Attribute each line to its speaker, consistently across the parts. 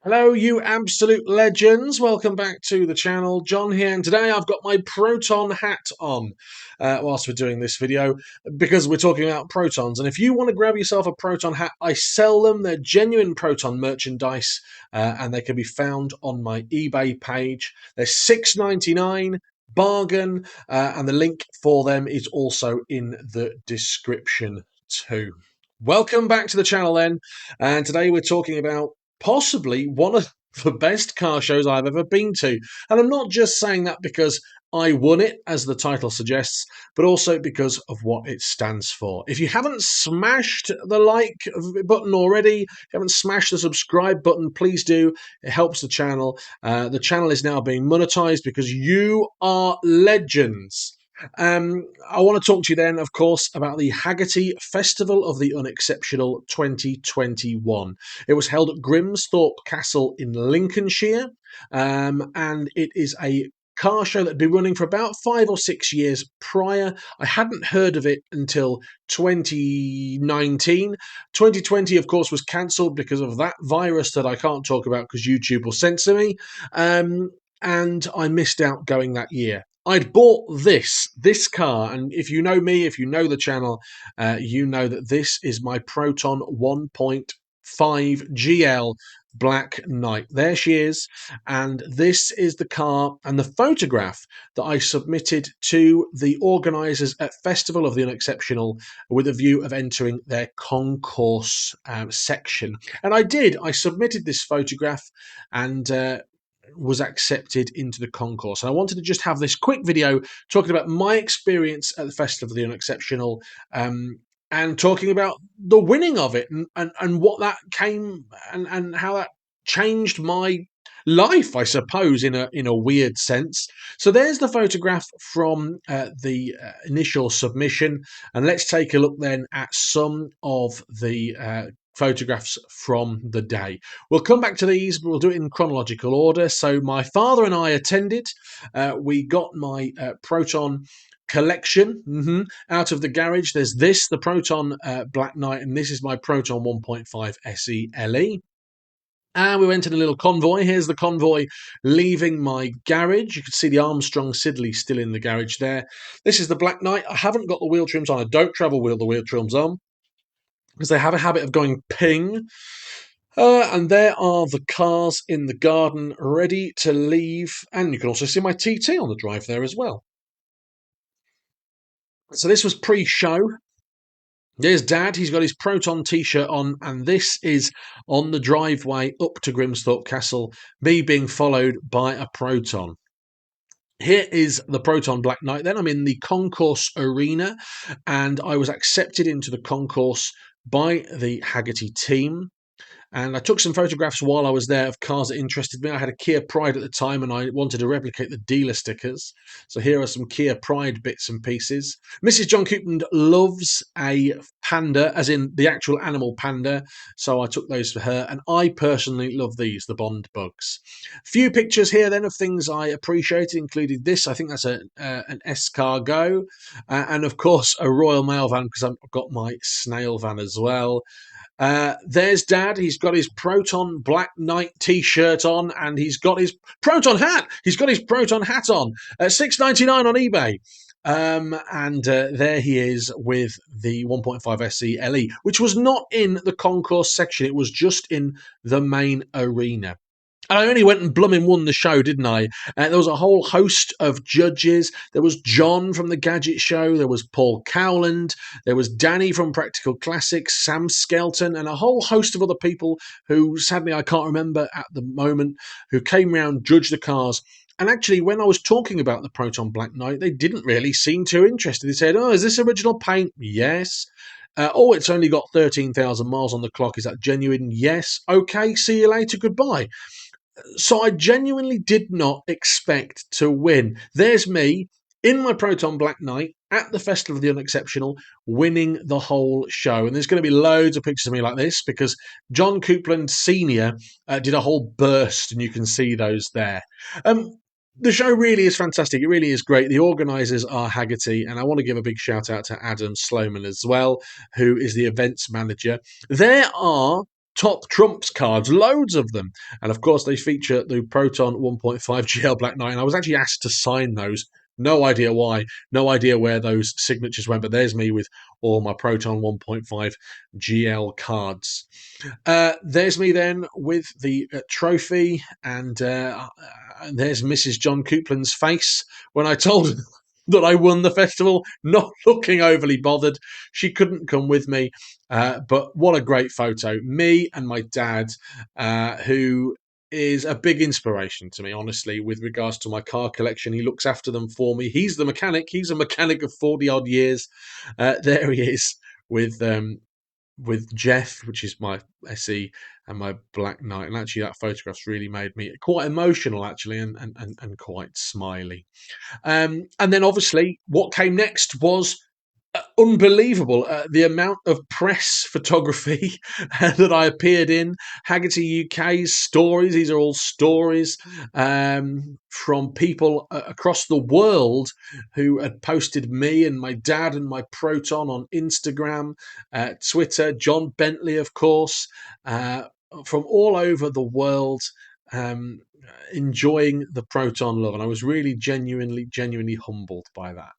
Speaker 1: Hello, you absolute legends. Welcome back to the channel. John here, and today I've got my Proton hat on whilst we're doing this video because we're talking about protons. And if you want to grab yourself a Proton hat, I sell them. They're genuine Proton merchandise and they can be found on my eBay page. They're $6.99. Bargain, and the link for them is also in the description too. Welcome back to the channel then, and today we're talking about possibly one of the best car shows I've ever been to. And I'm not just saying that because I won it, as the title suggests, but also because of what it stands for. If you haven't smashed the like button already, if you haven't smashed the subscribe button, please do. It helps the channel. The channel is now being monetized because you are legends. I want to talk to you then, of course, about the Hagerty Festival of the Unexceptional 2021. It was held at Grimsthorpe Castle in Lincolnshire, and it is a car show that had been running for about 5 or 6 years prior. I hadn't heard of it until 2019. 2020, of course, was cancelled because of that virus that I can't talk about because YouTube will censor me. And I missed out going that year. I'd bought this car, and if you know me, if you know the channel, you know that this is my Proton 1.5 GL Black Knight. There she is, and this is the car and the photograph that I submitted to the organisers at Festival of the Unexceptional with a view of entering their concourse section. And I did. I submitted this photograph and was accepted into the concourse. And I wanted to just have this quick video talking about my experience at the Festival of the Unexceptional, and talking about the winning of it and what that came and how that changed my life, I suppose, in a weird sense. So there's the photograph from the initial submission, and let's take a look then at some of the photographs from the day. We'll come back to these, but we'll do it in chronological order. So my father and I attended. We got my Proton collection out of the garage. There's this, the Proton Black Knight, and this is my Proton 1.5 SE LE. And we went in a little convoy. Here's the convoy leaving my garage. You can see the Armstrong Siddeley still in the garage there. This is the Black Knight. I haven't got the wheel trims on. I don't travel with the wheel trims on because they have a habit of going ping. And there are the cars in the garden ready to leave. And you can also see my TT on the drive there as well. So this was pre-show. There's Dad. He's got his Proton t-shirt on, and this is on the driveway up to Grimsthorpe Castle, me being followed by a Proton. Here is the Proton Black Knight. Then I'm in the concourse arena, and I was accepted into the concourse by the Hagerty team. And I took some photographs while I was there of cars that interested me. I had a Kia Pride at the time, and I wanted to replicate the dealer stickers. So here are some Kia Pride bits and pieces. Mrs. John Coupland loves a panda, as in the actual animal panda. So I took those for her. And I personally love these, the Bond bugs. Few pictures here then of things I appreciated, including this. I think that's an escargot. And of course, a Royal Mail van, because I've got my snail van as well. There's Dad. He's got his Proton Black Knight t-shirt on, and he's got his Proton hat. He's got his Proton hat on at $6.99 on eBay. And there he is with the 1.5 SE LE, which was not in the concourse section. It was just in the main arena. And I only went and blooming won the show, didn't I? There was a whole host of judges. There was John from the Gadget Show. There was Paul Cowland. There was Danny from Practical Classics, Sam Skelton, and a whole host of other people who, sadly, I can't remember at the moment, who came round, judged the cars. And actually, when I was talking about the Proton Black Knight, they didn't really seem too interested. They said, "Oh, is this original paint?" Yes. Oh, it's only got 13,000 miles on the clock. Is that genuine? Yes. Okay, see you later. Goodbye. So I genuinely did not expect to win. There's me in my Proton Black Knight at the Festival of the Unexceptional, winning the whole show. And there's going to be loads of pictures of me like this because John Coupland Sr. Did a whole burst, and you can see those there. The show really is fantastic. It really is great. The organisers are Hagerty, and I want to give a big shout out to Adam Sloman as well, who is the events manager. There are top trumps cards, loads of them. And of course, they feature the Proton 1.5 GL Black Knight. And I was actually asked to sign those. No idea why, no idea where those signatures went, but there's me with all my Proton 1.5 GL cards. There's me then with the trophy, and there's Mrs. John Coupland's face when I told her that I won the festival, not looking overly bothered. She couldn't come with me, but what a great photo. Me and my dad, who is a big inspiration to me, honestly, with regards to my car collection. He looks after them for me. He's the mechanic. He's a mechanic of 40 odd years. There he is with Jeff, which is my SE, and my Black Knight. And actually, that photograph's really made me quite emotional, actually, and quite smiley. And then obviously, what came next was unbelievable. The amount of press photography that I appeared in. Hagerty UK's stories. These are all stories from people across the world who had posted me and my dad and my Proton on Instagram, Twitter. John Bentley, of course, from all over the world. Enjoying the Proton love, and I was really genuinely humbled by that.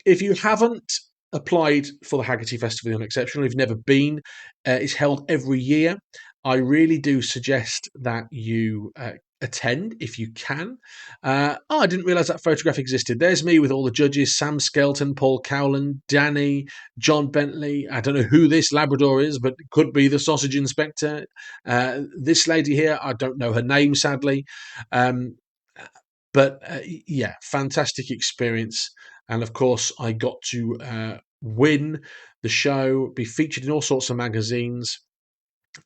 Speaker 1: If you haven't applied for the Hagerty Festival of the Unexceptional, if you've never been, it's held every year. I really do suggest that you attend if you can. I didn't realise that photograph existed. There's me with all the judges: Sam Skelton, Paul Cowland, Danny, John Bentley. I don't know who this Labrador is, but it could be the sausage inspector. This lady here, I don't know her name, sadly. But yeah, fantastic experience. And of course, I got to win the show, be featured in all sorts of magazines,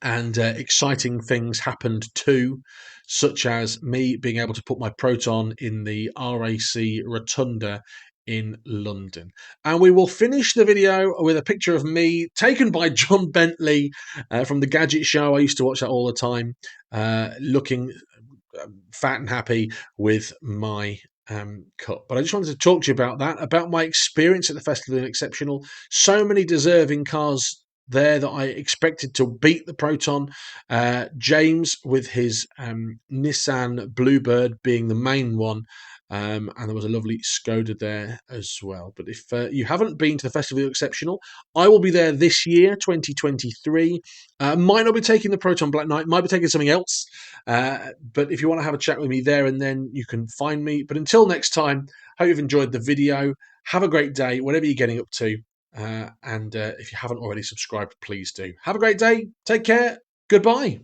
Speaker 1: and exciting things happened too, such as me being able to put my Proton in the RAC Rotunda in London. And we will finish the video with a picture of me taken by John Bentley from the Gadget Show. I used to watch that all the time, looking fat and happy with my cup. But I just wanted to talk to you about that, about my experience at the Festival of the Unexceptional. So many deserving cars there that I expected to beat the Proton. James with his Nissan Bluebird being the main one. And there was a lovely Skoda there as well. But if you haven't been to the Festival of the Exceptional, I will be there this year, 2023. Might not be taking the Proton Black Knight, might be taking something else. But if you want to have a chat with me there and then, you can find me. But until next time, hope you've enjoyed the video. Have a great day, whatever you're getting up to. And if you haven't already subscribed, please do. Have a great day. Take care. Goodbye.